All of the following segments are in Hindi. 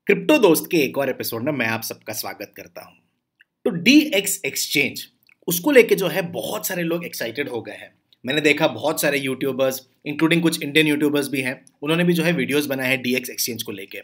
क्रिप्टो दोस्त के एक और एपिसोड में मैं आप सबका स्वागत करता हूं। तो DX एक्सचेंज उसको लेके जो है बहुत सारे लोग एक्साइटेड हो गए हैं। मैंने देखा बहुत सारे यूट्यूबर्स इंक्लूडिंग कुछ इंडियन यूट्यूबर्स भी हैं, उन्होंने भी जो है वीडियोस बनाए हैं DX एक्सचेंज को लेके।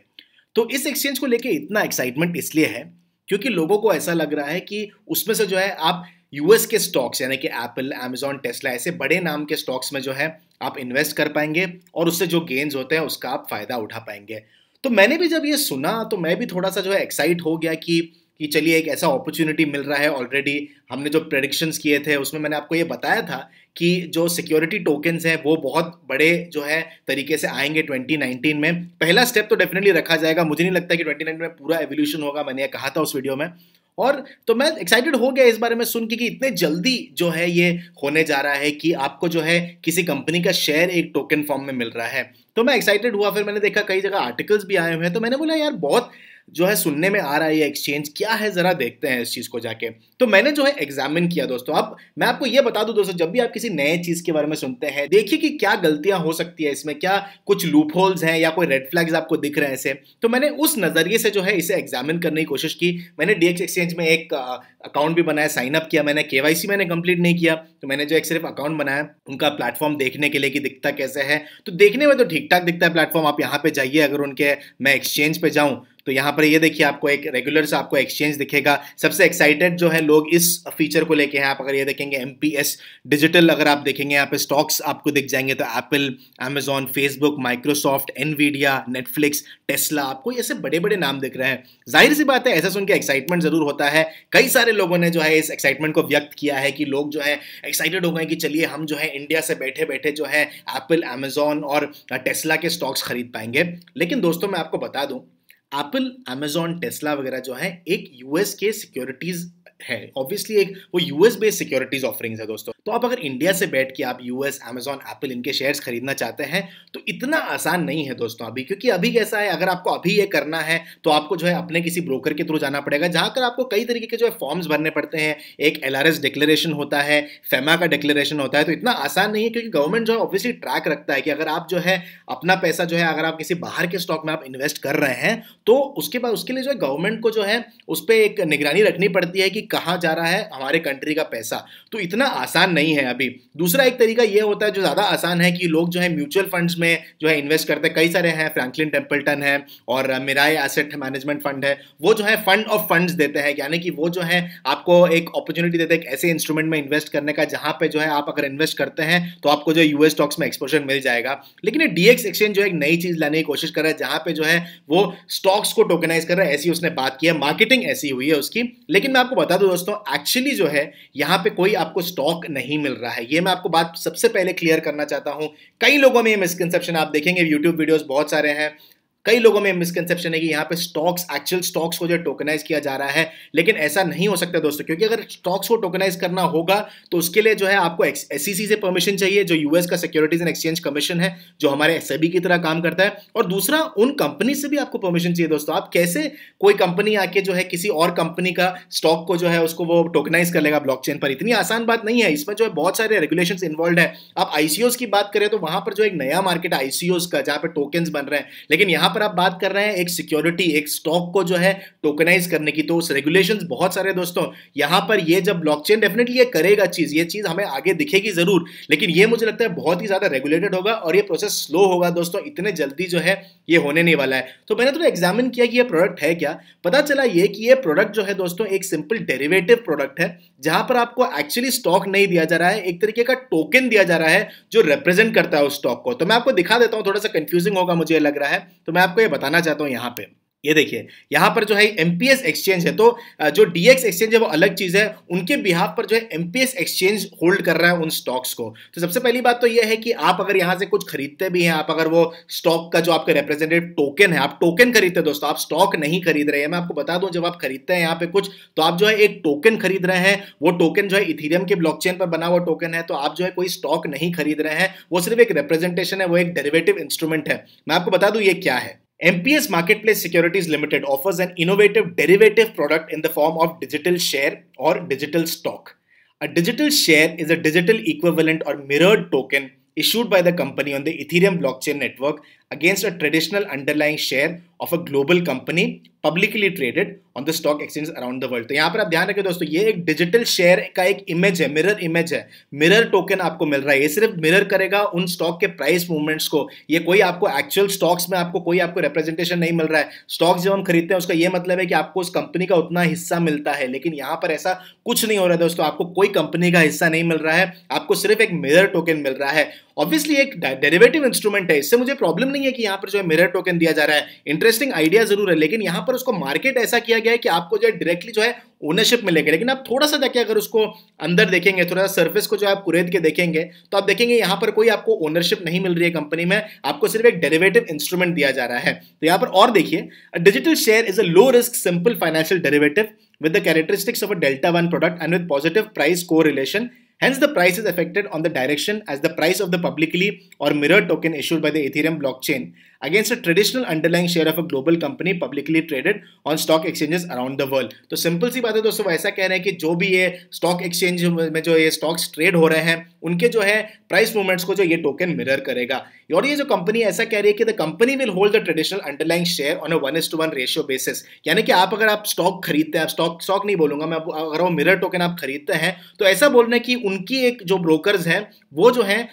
तो इस एक्सचेंज को लेके इतना एक्साइटमेंट इसलिए है क्योंकि लोगों को ऐसा लग रहा है कि उसमें से जो है आप यूएस के स्टॉक्स यानी कि एप्पल, अमेजॉन, टेस्ला ऐसे बड़े नाम के स्टॉक्स में जो है आप इन्वेस्ट कर पाएंगे और उससे जो गेन्स होते हैं उसका आप फायदा उठा पाएंगे। तो मैंने भी जब ये सुना तो मैं भी थोड़ा सा जो है एक्साइट हो गया कि चलिए एक ऐसा अपॉर्चुनिटी मिल रहा है। ऑलरेडी हमने जो प्रेडिक्शंस किए थे उसमें मैंने आपको ये बताया था कि जो सिक्योरिटी टोकन्स हैं वो बहुत बड़े जो है तरीके से आएंगे 2019 में। पहला स्टेप तो डेफिनेटली रखा जाएगा, मुझे नहीं लगता कि 2019 में पूरा एवोल्यूशन होगा, मैंने ये कहा था उस वीडियो में। और तो मैं एक्साइटेड हो गया इस बारे में सुन के कि इतने जल्दी जो है ये होने जा रहा है कि आपको जो है किसी कंपनी का शेयर एक टोकन फॉर्म में मिल रहा है। तो मैं एक्साइटेड हुआ, फिर मैंने देखा कई जगह आर्टिकल्स भी आए हुए हैं, तो मैंने बोला यार बहुत जो है सुनने में आ रहा है ये एक्सचेंज क्या है, जरा देखते हैं इस चीज को जाके। तो मैंने जो है एग्जामिन किया दोस्तों। अब मैं आपको ये बता दूं दोस्तों, जब भी आप किसी नए चीज के बारे में सुनते हैं देखिए कि क्या गलतियां हो सकती है इसमें, क्या कुछ लूप होल्स हैं या कोई रेड फ्लैग्स आपको दिख रहे हैं ऐसे। तो मैंने उस नजरिए से जो है इसे एग्जामिन करने की कोशिश की। मैंने DX एक्सचेंज में एक अकाउंट भी बनाया, साइन अप किया, मैंने KYC मैंने कंप्लीट नहीं किया, तो मैंने जो एक सिर्फ अकाउंट बनाया उनका प्लेटफॉर्म देखने के लिए कि दिखता कैसे है। तो देखने में तो ठीक ठाक दिखता है प्लेटफॉर्म। आप यहाँ पे जाइए, अगर उनके मैं एक्सचेंज पे जाऊं तो यहाँ पर ये देखिए आपको एक रेगुलर सा आपको एक्सचेंज दिखेगा। सबसे एक्साइटेड जो है लोग इस फीचर को लेके हैं। आप अगर ये देखेंगे MPS डिजिटल, अगर आप देखेंगे यहाँ पे स्टॉक्स आपको दिख जाएंगे, तो Apple, Amazon, Facebook, Microsoft, Nvidia, Netflix, Tesla, आपको ऐसे बड़े बड़े नाम दिख रहे हैं। जाहिर सी बात है ऐसा सुन के एक्साइटमेंट जरूर होता है। कई सारे लोगों ने जो है इस एक्साइटमेंट को व्यक्त किया है कि लोग जो है एक्साइटेड हो गए कि चलिए हम जो है इंडिया से बैठे बैठे जो है एप्पल, अमेजॉन और टेस्ला के स्टॉक्स खरीद पाएंगे। लेकिन दोस्तों मैं आपको बता दूं, एप्पल, अमेजॉन, टेस्ला वगैरह जो है एक यूएस के सिक्योरिटीज है। ऑब्वियसली एक वो यूएस बेस्ड सिक्योरिटीज ऑफरिंग्स है दोस्तों। तो आप अगर इंडिया से बैठ के आप यूएस, अमेजॉन, एप्पल इनके शेयर्स खरीदना चाहते हैं तो इतना आसान नहीं है दोस्तों अभी। क्योंकि अभी कैसा है, अगर आपको अभी ये करना है तो आपको जो है अपने किसी ब्रोकर के थ्रू जाना पड़ेगा, जहां पर आपको कई तरीके के जो है फॉर्म्स भरने पड़ते हैं। एक LRS डिक्लेरेशन होता है, फेमा का डिक्लेरेशन होता है। तो इतना आसान नहीं है क्योंकि गवर्नमेंट जो है ऑब्वियसली ट्रैक रखता है कि अगर आप जो है अपना पैसा जो है अगर आप किसी बाहर के स्टॉक में आप इन्वेस्ट कर रहे हैं तो उसके बाद उसके लिए जो है गवर्नमेंट को जो है उस पर एक निगरानी रखनी पड़ती है कि कहाँ जा रहा है हमारे कंट्री का पैसा। तो इतना आसान नहीं है अभी। दूसरा एक तरीका ये होता है जो ज़्यादा आसान है कि लोग जो है म्यूचुअल फंड्स में जो है इन्वेस्ट करते हैं। कई सारे हैं, फ्रैंकलिन टेम्पल्टन है और मिराई एसेट मैनेजमेंट फंड है। वो जो है फंड ऑफ फंड्स देते हैं, यानी कि वो जो है आपको एक अपॉर्चुनिटी देते हैं ऐसे इंस्ट्रूमेंट में इन्वेस्ट करने का जहां पे जो है आप अगर इन्वेस्ट करते हैं तो आपको जो यूएस स्टॉक्स में एक्सपोजर मिल जाएगा। लेकिन ये DX एक्सचेंज जो है एक नई चीज लाने की कोशिश कर रहा है जहां पे जो है वो स्टॉक्स को टोकनाइज कर रहा है। ऐसी उसने बात की है, मार्केटिंग ऐसी हुई है उसकी। लेकिन मैं आपको बता दूं दोस्तों, एक्चुअली जो है यहां पे कोई आपको स्टॉक नहीं मिल रहा है। ये मैं आपको बात सबसे पहले क्लियर करना चाहता हूं। कई लोगों में ये मिसकंसेप्शन आप देखेंगे, यूट्यूब वीडियोस बहुत सारे हैं, कई लोगों में मिसकंसेप्शन है कि यहाँ पे स्टॉक्स, एक्चुअल स्टॉक्स को जो टोकनाइज किया जा रहा है। लेकिन ऐसा नहीं हो सकता दोस्तों, क्योंकि अगर स्टॉक्स को टोकनाइज करना होगा तो उसके लिए जो है आपको SEC से परमिशन चाहिए, जो यूएस का सिक्योरिटीज एंड एक्सचेंज कमीशन है, जो हमारे SEBI की तरह काम करता है। और दूसरा, उन कंपनी से भी आपको परमिशन चाहिए दोस्तों। आप कैसे कोई कंपनी आके जो है किसी और कंपनी का स्टॉक को जो है उसको वो टोकनाइज कर लेगा ब्लॉकचेन पर? इतनी आसान बात नहीं है, इसमें जो है बहुत सारे रेगुलेशंस इन्वॉल्व है। आप ICOs की बात करें तो वहां पर जो एक नया मार्केट है ICOs का, जहां पर टोकन्स बन रहे हैं। लेकिन यहां पर आप बात कर रहे हैं एक सिक्योरिटी, एक स्टॉक को जो है टोकनाइज करने की, तो उस रेगुलेशंस बहुत सारे दोस्तों। यहां पर ये जब ब्लॉकचेन डेफिनेटली ये करेगा चीज, ये चीज हमें आगे दिखेगी जरूर, लेकिन ये मुझे लगता है बहुत ही ज्यादा रेगुलेटेड होगा और ये प्रोसेस स्लो होगा दोस्तों। इतने जल्दी जो है ये होने नहीं वाला है। तो मैंने थोड़ा एग्जामिन किया कि ये प्रोडक्ट है क्या। पता चला ये कि ये प्रोडक्ट जो है दोस्तों एक सिंपल डेरिवेटिव प्रोडक्ट है, जहां पर आपको एक्चुअली स्टॉक नहीं दिया जा रहा है, एक तरीके का टोकन दिया जा रहा है जो रिप्रेजेंट करता है उस स्टॉक को। तो मैं आपको दिखा देता हूं, थोड़ा सा कंफ्यूजिंग होगा मुझे लग रहा है, तो मैं आपको ये बताना चाहता हूं। यहां पे ये देखिए, यहां पर जो है MPS एक्सचेंज है, तो जो DX एक्सचेंज है वो अलग चीज है। उनके बिहाफ पर जो है MPS एक्सचेंज होल्ड कर रहा है उन स्टॉक्स को। तो सबसे पहली बात तो ये है कि आप अगर यहां से कुछ खरीदते भी हैं, आप अगर वो स्टॉक का जो आपका रिप्रेजेंटेटिव टोकन है, आप टोकन खरीदते हैं दोस्तों, आप स्टॉक नहीं खरीद रहे हैं। मैं आपको बता दूं, जब आप खरीदते हैं यहाँ पे कुछ, तो आप जो है एक टोकन खरीद रहे हैं। वो टोकन जो है इथेरियम के ब्लॉकचेन पर बना हुआ टोकन है, तो आप जो है कोई स्टॉक नहीं खरीद रहे हैं, वो सिर्फ एक रिप्रेजेंटेशन है, वो एक डेरिवेटिव इंस्ट्रूमेंट है। मैं आपको बता दूं ये क्या है। MPS Marketplace Securities Limited offers an innovative derivative product in the form of digital share or digital stock. A digital share is a digital equivalent or mirrored token issued by the company on the Ethereum blockchain network against a traditional underlying share of a global company publicly traded on the stock exchanges around the world। तो यहाँ पर आप ध्यान रखें दोस्तों, ये एक डिजिटल शेयर का एक इमेज है, मिरर इमेज है, मिरर टोकन आपको मिल रहा है। ये सिर्फ मिरर करेगा उन स्टॉक के प्राइस मूवमेंट्स को। ये कोई आपको एक्चुअल स्टॉक्स में आपको कोई आपको रिप्रेजेंटेशन नहीं मिल रहा है। स्टॉक्स जब हम खरीदते हैं उसका ये मतलब है कि आपको उस कंपनी का उतना हिस्सा मिलता है, लेकिन यहाँ पर ऐसा कुछ नहीं हो रहा है दोस्तों। आपको कोई कंपनी का हिस्सा नहीं मिल रहा है, आपको सिर्फ एक मिरर टोकन मिल रहा है। ऑब्वियसली एक डेरिवेटिव इंस्ट्रूमेंट है, इससे मुझे प्रॉब्लम नहीं है कि यहाँ पर जो है मिरर टोकन दिया जा रहा है, इंटरेस्टिंग आइडिया जरूर है, लेकिन यहाँ पर उसको मार्केट ऐसा किया गया है कि आपको जो है डायरेक्टली जो है ओनरशिप मिलेगा। लेकिन आप थोड़ा सा जाके अगर उसको अंदर देखेंगे, थोड़ा सा सर्फेस को जो आप कुरेद के देखेंगे, तो आप देखेंगे यहाँ पर कोई आपको ओनरशिप नहीं मिल रही है कंपनी में, आपको सिर्फ एक डेरिवेटिव इंस्ट्रूमेंट दिया जा रहा है। तो यहाँ पर और देखिए, digital share is a low risk simple financial derivative with the characteristics of a delta 1 product and with positive price correlation. Hence, the price is affected on the direction as the price of the publicly or mirrored token issued by the Ethereum blockchain against a traditional underlying share of a global company publicly traded on stock exchanges around the world. तो सिंपल सी बात है दोस्तों, वो ऐसा कह रहे हैं कि जो भी ये स्टॉक एक्सचेंज में जो ये स्टॉक्स ट्रेड हो रहे हैं, उनके जो है प्राइस मूवमेंट्स को जो ये टोकन मिरर करेगा। और ये जो कंपनी ऐसा कह रही है कि the company will hold the traditional underlying share on a 1:1 ratio basis. यानी कि आप अगर आप स्टॉक खरीदते हैं, आप स्टॉक नहीं बोलूंगा मैं, अगर वो मिरर टोकन आप खरीदते हैं, तो ऐसा बोलना है कि उनकी एक जो ब्रोकर्स हैं वो जो है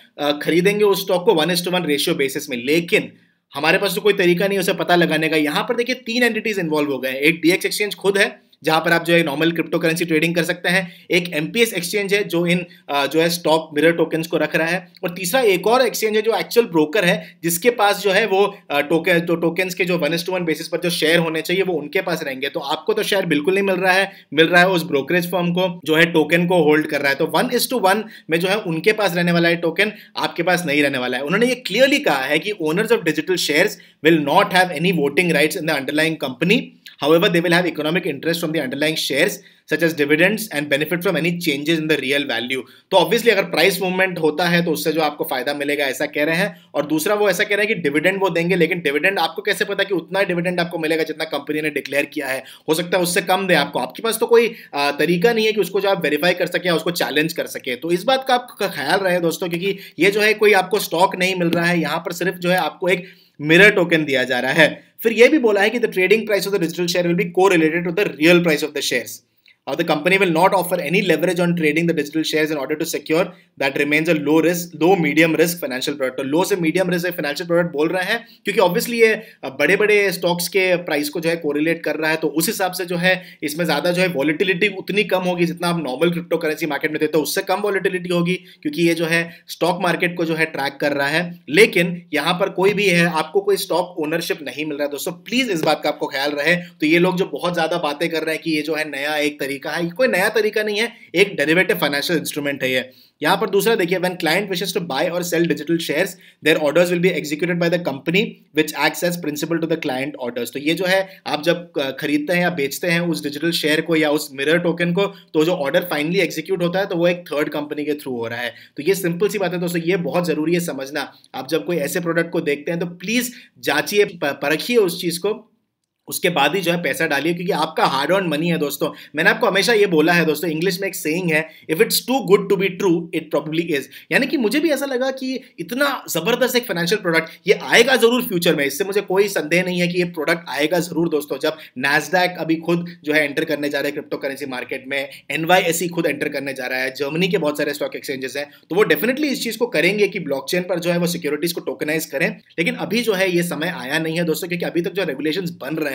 खरीदेंगे उस स्टॉक को 1:1 रेशियो बेसिस में। लेकिन हमारे पास तो कोई तरीका नहीं उसे पता लगाने का। यहां पर देखिए 3 एंटिटीज इन्वॉल्व हो गए हैं। एक डीएक्स एक्सचेंज खुद है जहां पर आप जो है नॉर्मल क्रिप्टो करेंसी ट्रेडिंग कर सकते हैं, एक एमपीएस एक्सचेंज है जो इन जो है स्टॉक मिरर टोकन्स को रख रहा है, और तीसरा एक और एक्सचेंज है जो एक्चुअल ब्रोकर है जिसके पास जो है वो टोकन्स के जो 1:1 बेसिस पर जो शेयर होने चाहिए वो उनके पास रहेंगे। तो आपको तो शेयर बिल्कुल नहीं मिल रहा है उस ब्रोकरेज फर्म को जो है टोकन को होल्ड कर रहा है। तो 1:1 में जो है उनके पास रहने वाला है टोकन, आपके पास नहीं रहने वाला है। उन्होंने ये क्लियरली कहा है कि owners of digital shares will not have any voting rights in the underlying company. However, they will have economic interest from the underlying shares such as dividends and benefit from any changes in the real value. तो obviously अगर प्राइस मूवमेंट होता है तो उससे जो आपको फायदा मिलेगा, ऐसा कह रहे हैं। और दूसरा वो ऐसा कह रहे हैं कि डिविडेंड वो देंगे, लेकिन डिविडेंड आपको कैसे पता कि उतना ही डिविडेंड आपको मिलेगा जितना कंपनी ने डिक्लेयर किया है? हो सकता है उससे कम दे आपको, आपके पास तो कोई तरीका नहीं है कि उसको जो आप वेरीफाई कर सके या उसको चैलेंज कर सके। तो इस बात का आपका ख्याल रहे दोस्तों, क्योंकि ये जो है कोई आपको स्टॉक नहीं मिल रहा है, यहाँ पर सिर्फ जो है आपको एक मिरर टोकन दिया जा रहा है। फिर यह भी बोला है कि the trading price of the digital share will be correlated to the real price of the shares. Or the company will not offer any leverage on trading the digital shares in order to secure that remains a low medium risk financial product। तो लो से मीडियम रिस्क फाइनेंशियल प्रोडक्ट बोल रहे हैं क्योंकि ऑब्वियसली ये बड़े बड़े स्टॉक्स के प्राइस को जो है कोरिलेट कर रहा है। तो उस हिसाब से जो है इसमें ज्यादा जो है वॉलिटिलिटी उतनी कम होगी जितना आप नॉर्मल क्रिप्टो करेंसी मार्केट में देते हो उससे कम वॉलिटिलिटी होगी, क्योंकि ये जो है स्टॉक मार्केट को जो है ट्रैक कर रहा है। लेकिन यहाँ पर कोई भी है, आपको कोई स्टॉक ओनरशिप नहीं मिल रहा है दोस्तों, प्लीज इस बात का आपको ख्याल रहे। तो ये लोग जो बहुत ज्यादा बातें कर रहे हैं कि ये जो है नया एक तरीका है, ये कोई नया तरीका नहीं है, एक डेरिवेटिव फाइनेंशियल इंस्ट्रूमेंट है ये। यहां पर दूसरा देखिए, when client wishes to buy और sell digital shares their orders will be executed by the company which acts as principal to the client orders. तो ये जो है आप जब खरीदते हैं या बेचते हैं उस डिजिटल शेयर को या उस मिरर टोकन को, तो जो ऑर्डर फाइनली एग्जीक्यूट होता है तो वो एक थर्ड कंपनी के थ्रू हो रहा है। तो ये सिंपल सी बात है दोस्तों, ये बहुत जरूरी है समझना। आप जब कोई ऐसे प्रोडक्ट को देखते हैं तो प्लीज जांचिए, परखिए उस चीज को, उसके बाद ही जो है पैसा डालिए, क्योंकि आपका हार्ड अर्न मनी है दोस्तों। मैंने आपको हमेशा ये बोला है दोस्तों, इंग्लिश में एक सेइंग है, if it's too good to be true it probably is. यानी कि मुझे भी ऐसा लगा कि इतना जबरदस्त एक फाइनेंशियल प्रोडक्ट ये आएगा जरूर फ्यूचर में, इससे मुझे कोई संदेह नहीं है कि ये प्रोडक्ट आएगा जरूर दोस्तों। जब नैस्डैक अभी खुद जो है एंटर करने जा रहे हैं क्रिप्टो करेंसी मार्केट में, NYSE खुद एंटर करने जा रहा है, जर्मनी के बहुत सारे स्टॉक एक्सचेंजेस हैं, तो वो डेफिनेटली इस चीज को करेंगे कि ब्लॉकचेन पर जो है वो सिक्योरिटीज को टोकनाइज करें। लेकिन अभी जो है ये समय आया नहीं है दोस्तों, क्योंकि अभी तक जो रेगुलेशंस बन रहे हैं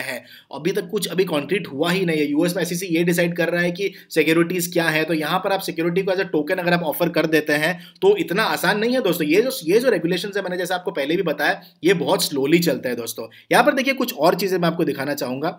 अभी कुछ अभी कॉन्क्रीट हुआ ही नहीं है। यूएस में SEC ये डिसाइड कर रहा है कि सिक्योरिटीज क्या है, तो यहां पर आप सिक्योरिटी को एज अ टोकन अगर आप ऑफर कर देते हैं तो इतना आसान नहीं है दोस्तों। ये जो रेगुलेशंस है, मैंने जैसे आपको पहले भी बताया, ये बहुत स्लोली चलता है दोस्तों। यहां पर देखिए कुछ और चीजें मैं आपको दिखाना चाहूंगा।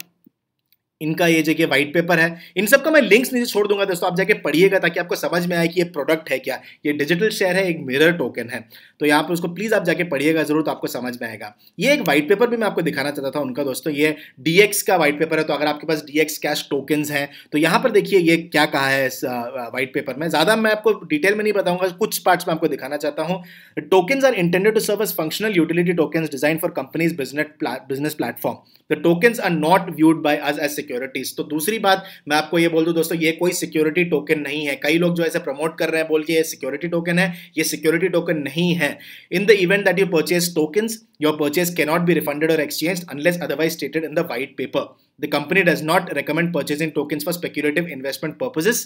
इनका ये जगह व्हाइट पेपर है, इन सब का मैं लिंक्स नीचे छोड़ दूंगा दोस्तों, आप जाके पढ़िएगा ताकि आपको समझ में आए कि ये प्रोडक्ट है क्या। ये डिजिटल शेयर है, एक मिरर टोकन है, तो यहाँ पर उसको प्लीज आप जाके पढ़िएगा जरूर, तो आपको समझ में आएगा। ये एक व्हाइट पेपर भी मैं आपको दिखाना चाहता था उनका दोस्तों, ये DX का व्हाइट पेपर है। तो अगर आपके पास DX कैश टोकन्स हैं तो यहाँ पर देखिए ये क्या कहा है इस व्हाइट पेपर में। ज्यादा मैं आपको डिटेल में नहीं बताऊंगा, कुछ पार्ट्स में आपको दिखाना चाहता हूँ। Tokens are intended to serve as functional utility tokens design for companies business platform. The tokens are not viewed by us as security securities. तो दूसरी बात मैं आपको ये बोल दूं दोस्तों, ये कोई सिक्योरिटी टोकन नहीं है। कई लोग जो ऐसे प्रमोट कर रहे हैं बोल के ये सिक्योरिटी टोकन है, ये सिक्योरिटी टोकन नहीं है। In the event that you purchase tokens, your purchase can not be refunded और exchanged unless otherwise stated in the white paper. The company does not recommend purchasing tokens for speculative investment purposes.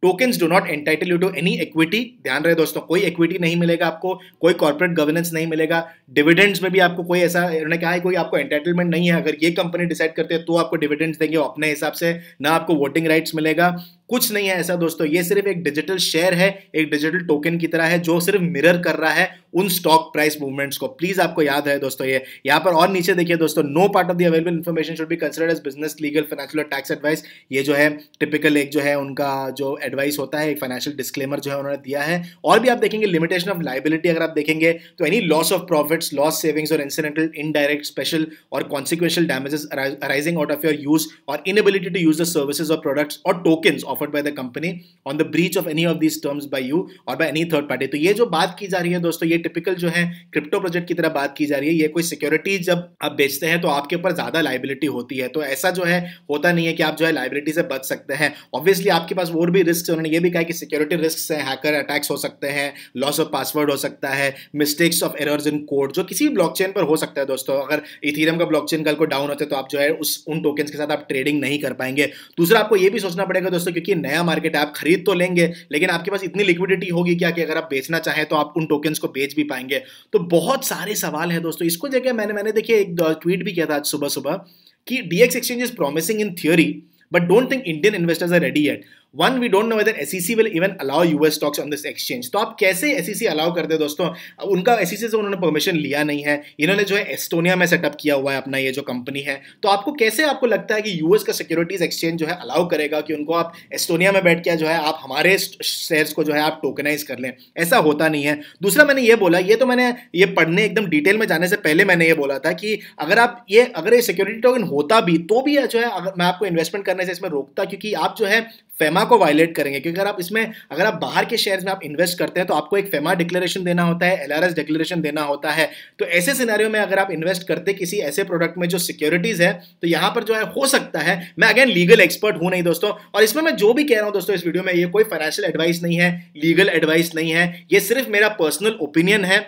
Tokens do not entitle you to any equity. ध्यान रहे दोस्तों, कोई equity नहीं मिलेगा आपको, कोई corporate governance नहीं मिलेगा, dividends में भी आपको कोई ऐसा उन्होंने कहा है कोई आपको entitlement नहीं है। अगर ये कंपनी डिसाइड करते हैं तो आपको dividends देंगे अपने हिसाब से, ना आपको वोटिंग राइट्स मिलेगा, कुछ नहीं है ऐसा दोस्तों। ये सिर्फ एक डिजिटल शेयर है, एक डिजिटल टोकन की तरह है जो सिर्फ मिरर कर रहा है उन स्टॉक प्राइस मूवमेंट्स को। प्लीज आपको याद है दोस्तों, ये यहाँ पर और नीचे देखिए दोस्तों, no part of the available information should be considered as business, legal, financial और टैक्स एडवाइस। ये जो है टिपिकल एक जो है उनका जो एडवाइस होता है, एक फाइनेंशियल डिस्क्लेमर जो है उन्होंने दिया है। और भी आप देखेंगे लिमिटेशन ऑफ लाइबिलिटी, अगर आप देखेंगे तो any loss of profits, loss savings or incidental, indirect, special or consequential damages arising out of your use or inability to use the services or products or tokens offered by the company on the breach of any of these terms by you or by any third party। तो ये जो बात की जा रही है दोस्तों, ये टिपिकल जो है क्रिप्टो प्रोजेक्ट की तरह बात की जा रही है। ये कोई सिक्योरिटी जब आप बेचते हैं तो आपके ऊपर ज्यादा लाइबिलिटी होती है। तो ऐसा जो है होता नहीं है कि आप जो है लाइबिलिटी से बच सकते हैं। ऑब्वियसली आपके पास और भी रिस्क, उन्होंने ये भी कहा कि सिक्योरिटी रिस्क है, हैकर अटैक्स हो सकते हैं, लॉस ऑफ पासवर्ड हो सकता है, mistakes of errors in code जो किसी भी ब्लॉकचेन पर हो सकता है दोस्तों। अगर इथेरियम का ब्लॉकचेन कल को डाउन होता है तो आप जो है उन टोकन्स के साथ आप ट्रेडिंग नहीं कर पाएंगे। दूसरा आपको ये भी सोचना पड़ेगा दोस्तों, क्योंकि नया मार्केट है, आप खरीद तो लेंगे लेकिन आपके पास इतनी लिक्विडिटी होगी क्या कि अगर आप बेचना चाहें तो आप उन टोकन्स को बेच भी पाएंगे। तो बहुत सारे सवाल हैं दोस्तों। इसको जगह मैंने देखिए एक ट्वीट भी किया था आज सुबह सुबह कि DX exchange is promising in theory but don't think Indian investors are ready yet. One, we don't know whether SEC will even allow US stocks on this exchange। तो आप कैसे SEC अलाउ कर दे दोस्तों? उनका SEC से उन्होंने परमिशन लिया नहीं है, इन्होंने जो है एस्टोनिया में सेटअप किया हुआ है अपना ये जो कंपनी है। तो आपको कैसे आपको लगता है कि US का सिक्योरिटीज एक्सचेंज जो है अलाउ करेगा कि उनको आप एस्टोनिया में बैठ के जो है आप हमारे शेयर्स को जो है आप टोकनाइज कर लें? ऐसा होता नहीं है। दूसरा मैंने ये बोला, ये तो मैंने ये पढ़ने एकदम डिटेल में जाने से पहले मैंने ये बोला था कि अगर ये सिक्योरिटी टोकन होता भी तो भी जो है अगर मैं आपको इन्वेस्टमेंट करने से इसमें रोकता, क्योंकि आप जो है फेमा को वायलेट करेंगे। क्योंकि अगर आप बाहर के शेयर्स में आप इन्वेस्ट करते हैं तो आपको एक फेमा डिक्लेरेशन देना होता है, LRS डिक्लेरेशन देना होता है। तो ऐसे सिनेरियो में अगर आप इन्वेस्ट करते किसी ऐसे प्रोडक्ट में जो सिक्योरिटीज है तो यहां पर जो है हो सकता है, मैं अगेन लीगल एक्सपर्ट हूं नहीं दोस्तों, और इसमें मैं जो भी कह रहा हूं दोस्तों इस वीडियो में, ये कोई फाइनेंशियल एडवाइस नहीं है, लीगल एडवाइस नहीं है, ये सिर्फ मेरा पर्सनल ओपिनियन है।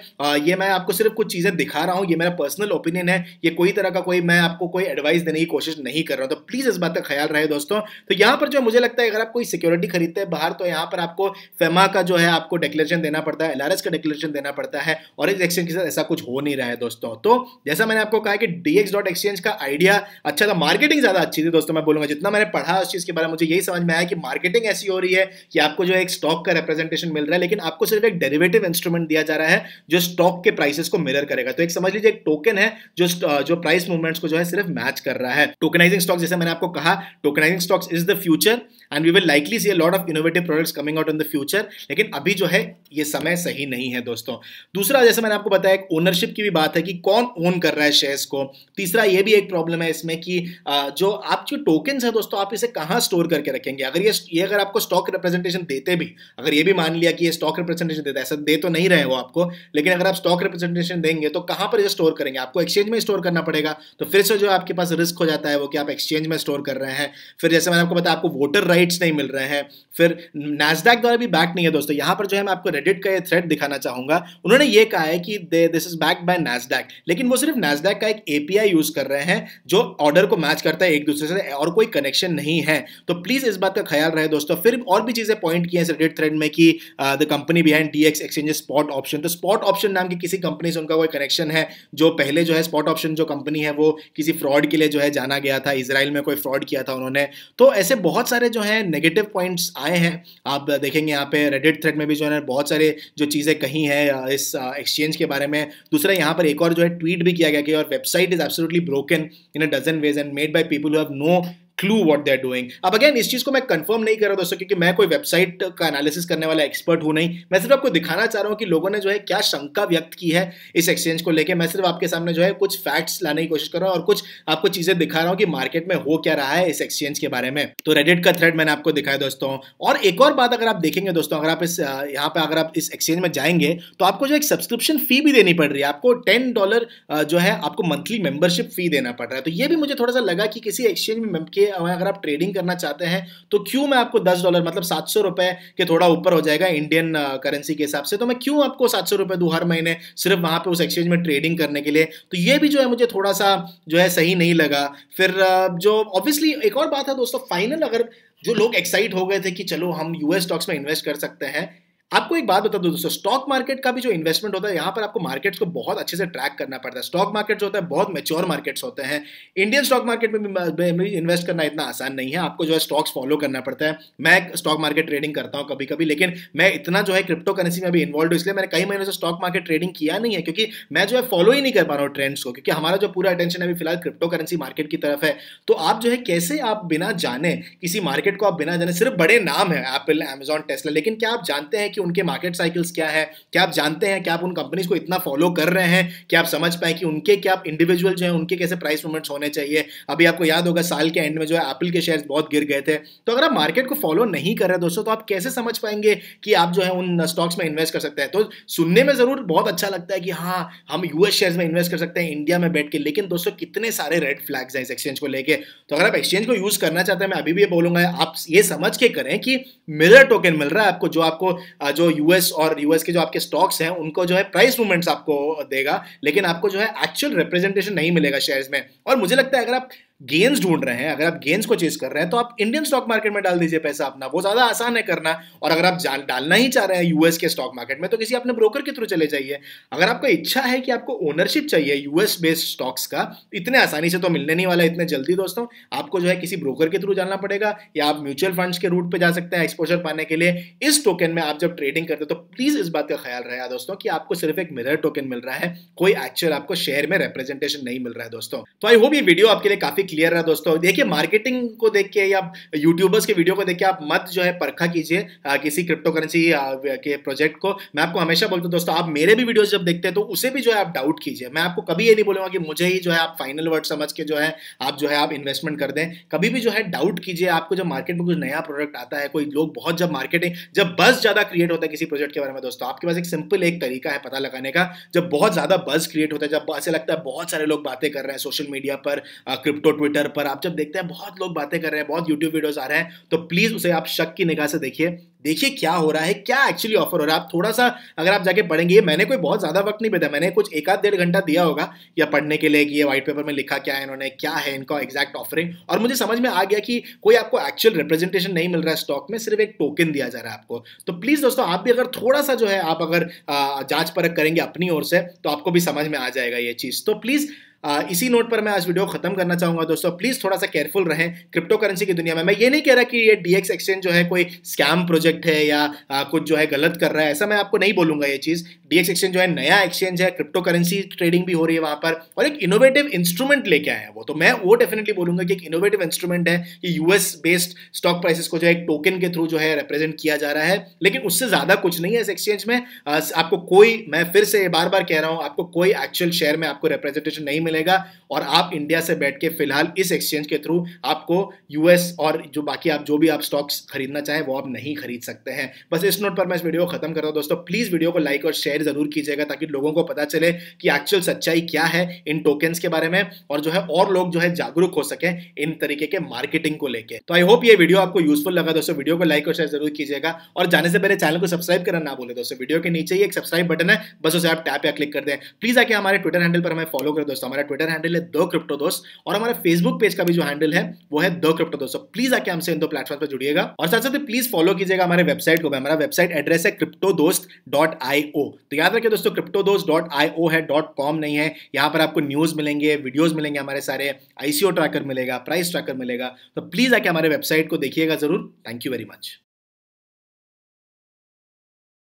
ये मैं आपको सिर्फ कुछ चीजें दिखा रहा हूं, ये मेरा पर्सनल ओपिनियन है, ये कोई तरह का कोई मैं आपको कोई एडवाइस देने की कोशिश नहीं कर रहा हूं। तो प्लीज इस बात का ख्याल रहे दोस्तों। तो यहां पर जो मुझे लगता है अगर आप कोई सिक्योरिटी खरीदते हैं बाहर तो यहाँ पर आपको फेमा का जो है आपको डिक्लेरेशन देना पड़ता है, LRS का डिक्लेरेशन देना पड़ता है, और इस एक्सचेंज के साथ ऐसा कुछ हो नहीं रहा है दोस्तों। तो जैसा मैंने आपको कहा कि DX.exchange का आइडिया अच्छा था, मार्केटिंग ज्यादा अच्छी थी दोस्तों। मैं बोलूंगा जितना मैंने पढ़ा उस चीज के बारे में मुझे यही समझ में आया कि मार्केटिंग ऐसी हो रही है कि आपको जो एक स्टॉक का रिप्रेजेंटेशन मिल रहा है, लेकिन आपको सिर्फ एक डेरिवेटिव इंस्ट्रूमेंट दिया जा रहा है जो स्टॉक के प्राइसेस को मिरर करेगा। तो एक समझ लीजिए एक टोकन है जो प्राइस मूवमेंट्स को जो है सिर्फ मैच कर रहा है। टोकनाइजिंग स्टॉक्स, जैसे मैंने आपको कहा, tokenizing stocks is the future and we will likely see a lot of innovative products coming out in the future. लेकिन अभी जो है ये समय सही नहीं है दोस्तों। दूसरा, जैसे मैंने आपको बताया, एक ओनरशिप की भी बात है कि कौन ओन कर रहा है शेयर्स को। तीसरा, ये भी एक प्रॉब्लम है इसमें कि जो टोकन्स है दोस्तों, आप इसे कहां स्टोर करके रखेंगे? अगर आपको स्टॉक रिप्रेजेंटेशन देते भी, अगर ये भी मान लिया कि ये स्टॉक रिप्रेजेंटेशन देता है, ऐसा दे तो नहीं रहे वो आपको, लेकिन अगर आप स्टॉक रिप्रेजेंटेशन देंगे तो कहां पर इसे स्टोर करेंगे? आपको एक्सचेंज में स्टोर करना पड़ेगा। तो फिर से जो आपके पास रिस्क हो जाता है वो कि आप एक्सचेंज में स्टोर कर रहे हैं। फिर जैसे मैंने आपको बताया, आपको वोटर राइट्स नहीं मिल रहे हैं। फिर नैस्डैक द्वारा भी बैक नहीं है दोस्तों। यहां पर जो है मैं आपको रेडिट का ये थ्रेड दिखाना चाहूंगा। उन्होंने ये कहा है कि this is backed by Nasdaq, लेकिन वो सिर्फ नैस्डैक का एक API यूज कर रहे हैं जो ऑर्डर को मैच करता है एक दूसरे से, और कोई कनेक्शन नहीं है। तो प्लीज इस बात का ख्याल रहे दोस्तों। फिर और भी चीजें पॉइंट किए हैं रेडिट थ्रेड में कि the company behind DX exchange spot option. तो स्पॉट ऑप्शन नाम की किसी कंपनी से उनका कोई कनेक्शन है, जो पहले जो है स्पॉट ऑप्शन जो कंपनी है वो किसी फ्रॉड के लिए जो है जाना गया था, इजराइल में कोई फ्रॉड किया था उन्होंने। तो ऐसे बहुत सारे जो है नेगेटिव पॉइंट्स आए हैं। आप देखेंगे यहाँ पे रेडिट थ्रेड में भी जो है बहुत सारे जो चीज़ें कही हैं इस एक्सचेंज के बारे में। दूसरा, यहाँ पर एक और जो है ट्वीट भी किया गया कि your website is absolutely broken in a dozen ways and made by people who have no clue what they are doing. अब अगेन इस चीज को मैं कंफर्म नहीं कर रहा दोस्तों, क्योंकि मैं कोई वेबसाइट का एनालिसिस करने वाला एक्सपर्ट हूं नहीं। मैं सिर्फ आपको दिखाना चाह रहा हूं कि लोगों ने जो है क्या शंका व्यक्त की है इस एक्सचेंज को लेके। मैं सिर्फ आपके सामने जो है कुछ फैक्ट्स लाने की कोशिश कर रहा हूं और कुछ आपको चीजें दिखा रहा हूं कि मार्केट में हो क्या रहा है इस एक्सचेंज के बारे में। तो रेडिट का थ्रेड मैंने आपको दिखाया दोस्तों। और एक और बात अगर आप देखेंगे दोस्तों, अगर आप इस यहाँ पे अगर आप इस एक्सचेंज में जाएंगे तो आपको जो एक सब्सक्रिप्शन फी भी देनी पड़ रही है। आपको $10 जो है आपको मंथली मेंबरशिप फी देना पड़ रहा है। तो ये भी मुझे थोड़ा सा लगा कि किसी एक्सचेंज में अगर आप ट्रेडिंग करना चाहते हैं तो क्यों मैं आपको $10 मतलब ₹700 के थोड़ा ऊपर हो जाएगा इंडियन करेंसी के हिसाब से, तो मैं क्यों आपको ₹700 दूं हर महीने सिर्फ वहां पे उस एक्सचेंज में ट्रेडिंग करने के लिए। तो ये भी जो है मुझे थोड़ा सा जो है सही नहीं लगा। फिर जो ऑब्वियसली एक और बात है दोस्तों, फाइनल अगर जो लोग एक्साइट हो गए थे कि चलो हम यूएस स्टॉक्स में इन्वेस्ट कर सकते हैं, आपको एक बात बता दूं दोस्तों, स्टॉक मार्केट का भी जो इन्वेस्टमेंट होता है यहाँ पर आपको मार्केट्स को बहुत अच्छे से ट्रैक करना पड़ता है। स्टॉक मार्केट्स होता है बहुत मैच्योर मार्केट्स होते हैं। इंडियन स्टॉक मार्केट में भी इन्वेस्ट करना इतना आसान नहीं है, आपको जो है स्टॉक्स फॉलो करना पड़ता है। मैं स्टॉक मार्केट ट्रेडिंग करता हूँ कभी कभी, लेकिन मैं इतना जो है क्रिप्टो करेंसी में भी इन्वॉल्व हूँ, इसलिए मैंने कई महीनों से स्टॉक मार्केट ट्रेडिंग किया नहीं है, क्योंकि मैं जो है फॉलो ही नहीं कर पा रहा हूँ ट्रेंड्स को, क्योंकि हमारा जो पूरा अटेंशन अभी फिलहाल क्रिप्टो करेंसी मार्केट की तरफ है। तो आप जो है कैसे आप बिना जाने किसी मार्केट को आप बिना जाने, सिर्फ बड़े नाम है एप्पल, अमेजॉन, टेस्ला, लेकिन क्या आप जानते हैं कि उनके मार्केट साइकिल क्या है? क्या आप जानते हैं कि आप उन कंपनीज को इतना फॉलो कर रहे हैं कि आप समझ पाए कि उनके क्या इंडिविजुअल जो है उनके कैसे प्राइस मूवमेंट्स होने चाहिए? अभी आपको याद होगा साल के एंड में जो है एप्पल के शेयर्स बहुत गिर गए थे। तो अगर आप मार्केट को फॉलो नहीं कर रहे दोस्तों, तो आप कैसे समझ पाएंगे कि आप जो है उन स्टॉक्स में इन्वेस्ट कर सकते हैं? तो सुनने में जरूर बहुत अच्छा लगता है कि हाँ हम यूएस शेयर्स में इन्वेस्ट कर सकते हैं इंडिया में बैठ के, लेकिन दोस्तों कितने सारे रेड फ्लैग्स हैं इस एक्सचेंज को लेके। तो अगर आप एक्सचेंज को यूज करना चाहते हैं, मैं अभी भी ये बोलूंगा आप ये समझ के करें कि मिरर टोकन मिल रहा है आपको, जो आपको जो यूएस और यूएस के जो आपके स्टॉक्स हैं उनको जो है प्राइस मूवमेंट्स आपको देगा, लेकिन आपको जो है एक्चुअल रिप्रेजेंटेशन नहीं मिलेगा शेयर्स में। और मुझे लगता है अगर आप गेन्स ढूंढ रहे हैं, अगर आप गेन्स को चेज कर रहे हैं, तो आप इंडियन स्टॉक मार्केट में डाल दीजिए पैसा अपना, वो ज्यादा आसान है करना। और अगर आप डालना ही चाह रहे हैं यूएस के स्टॉक मार्केट में, तो किसी अपने ब्रोकर के थ्रू चले जाइए। अगर आपको इच्छा है कि आपको ओनरशिप चाहिए यूएस बेस्ड स्टॉक्स का, इतने आसानी से तो मिलने नहीं वाला इतने जल्दी दोस्तों, आपको जो है किसी ब्रोकर के थ्रू जाना पड़ेगा, या आप म्यूचुअल फंड्स के रूट पे जा सकते हैं एक्सपोजर पाने के लिए। इस टोकन में आप जब ट्रेडिंग करते हैं तो प्लीज इस बात का ख्याल रहे दोस्तों कि आपको सिर्फ एक मिरर टोकन मिल रहा है, कोई एक्चुअल आपको शेयर में रिप्रेजेंटेशन नहीं मिल रहा है दोस्तों। तो आई होप ये वीडियो आपके लिए काफी क्लियर रहा दोस्तों। देखिए मार्केटिंग को देख के या यूट्यूबर्स के वीडियो को देख के आप मत जो है परखा कीजिए किसी क्रिप्टो करेंसी के प्रोजेक्ट को। मैं आपको हमेशा बोलता हूं दोस्तों, आप मेरे भी वीडियोस जब देखते हैं तो उसे भी जो है आप डाउट कीजिए। मैं आपको कभी ये नहीं बोलूंगा कि मुझे ही जो है आप फाइनल वर्ड समझ के जो है आप इन्वेस्टमेंट कर दें। कभी भी जो है डाउट कीजिए। आपको जब मार्केट में कुछ नया प्रोडक्ट आता है, कोई लोग बहुत जब बस ज्यादा क्रिएट होता है किसी प्रोजेक्ट के बारे में दोस्तों, आपके पास एक सिंपल एक तरीका है पता लगाने का। जब बहुत ज्यादा बस क्रिएट होता है, जब ऐसे लगता है बहुत सारे लोग बातें कर रहे हैं सोशल मीडिया पर, क्रिप्टो ट्विटर पर, आप जब देखते हैं बहुत लोग बातें कर रहे हैं, बहुत यूट्यूब वीडियोस आ रहे हैं, तो प्लीज उसे आप शक की निगाह से देखिए क्या हो रहा है, क्या एक्चुअली ऑफर हो रहा है। आप थोड़ा सा अगर आप जाके पढ़ेंगे, मैंने कोई बहुत ज्यादा वक्त नहीं बिताया, मैंने कुछ 1-1.5 घंटा दिया होगा या पढ़ने के लिए कि ये व्हाइट पेपर में लिखा क्या है इन्होंने, क्या है इनका एग्जैक्ट ऑफरिंग, और मुझे समझ में आ गया कि कोई आपको एक्चुअल रिप्रेजेंटेशन नहीं मिल रहा है स्टॉक में, सिर्फ एक टोकन दिया जा रहा है आपको। तो प्लीज दोस्तों आप भी अगर थोड़ा सा जो है आप अगर जांच परख करेंगे अपनी ओर से, तो आपको भी समझ में आ जाएगा ये चीज। तो प्लीज इसी नोट पर मैं आज वीडियो खत्म करना चाहूंगा दोस्तों। प्लीज थोड़ा सा केयरफुल रहें क्रिप्टो करेंसी की दुनिया में। मैं ये नहीं कह रहा कि ये डीएक्स एक्सचेंज जो है कोई स्कैम प्रोजेक्ट है या कुछ जो है गलत कर रहा है, ऐसा मैं आपको नहीं बोलूंगा। ये चीज डीएक्स एक्सचेंज जो है नया एक्सचेंज है, क्रिप्टो करेंसी ट्रेडिंग भी हो रही है वहां पर, और एक इनोवेटिव इंस्ट्रूमेंट लेके आए हैं वो। तो मैं वो डेफिनेटली बोलूंगा कि एक इनोवेटिव इंस्ट्रूमेंट है कि यूएस बेस्ड स्टॉक प्राइसेस को जो है एक टोकन के थ्रू जो है रिप्रेजेंट किया जा रहा है, लेकिन उससे ज्यादा कुछ नहीं है इस एक्सचेंज में। आपको कोई, मैं फिर से बार बार कह रहा हूं, आपको कोई एक्चुअल शेयर में आपको रिप्रेजेंटेशन नहीं मिलेगा, और आप इंडिया से बैठ के फिलहाल इस एक्सचेंज के थ्रू आपको यूएस और जो बाकी आप जो भी आप स्टॉक्स खरीदना चाहें वो आप नहीं खरीद सकते हैं। बस इस नोट पर मैं इस वीडियो को खत्म कर रहा हूं दोस्तों। प्लीज वीडियो को लाइक और शेयर जरूर कीजिएगा, ताकि लोगों को पता चले कि एक्चुअल सच्चाई क्या है इन टोकन्स के बारे में, और जो है और लोग जो है जागरूक हो सके इन तरीके के मार्केटिंग को लेकर। तो आई होप ये वीडियो आपको यूजफुल लगा दोस्तों। वीडियो को लाइक और शेयर जरूर कीजिएगा, और जाने से पहले चैनल को सब्सक्राइब करना ना भूले दोस्तों। वीडियो के नीचे ही एक सब्सक्राइब बटन है, बस उसे आप टैप या क्लिक कर दें। प्लीज आके हमारे ट्विटर हैंडल पर हमें फॉलो करें दोस्तों। हमारा ट्विटर हैंडल है द क्रिप्टो दोस्त, और हमारे फेसबुक पेज का भी जो हैंडल है वो है द क्रिप्टो दोस्त। प्लीज आके हमसे इन दो प्लेटफॉर्म पर जुड़िएगा, और साथ साथ प्लीज फॉलो कीजिएगा हमारे वेबसाइट को। हमारा वेबसाइट एड्रेस है cryptodost.io। तो याद रखिए दोस्तों, cryptodost.io है, .com नहीं है। यहाँ पर आपको न्यूज मिलेंगे, वीडियोस मिलेंगे, हमारे सारे आईसीओ ट्रैकर मिलेगा, प्राइस ट्रैकर मिलेगा। तो प्लीज आके हमारे वेबसाइट को देखिएगा जरूर। Thank you very much.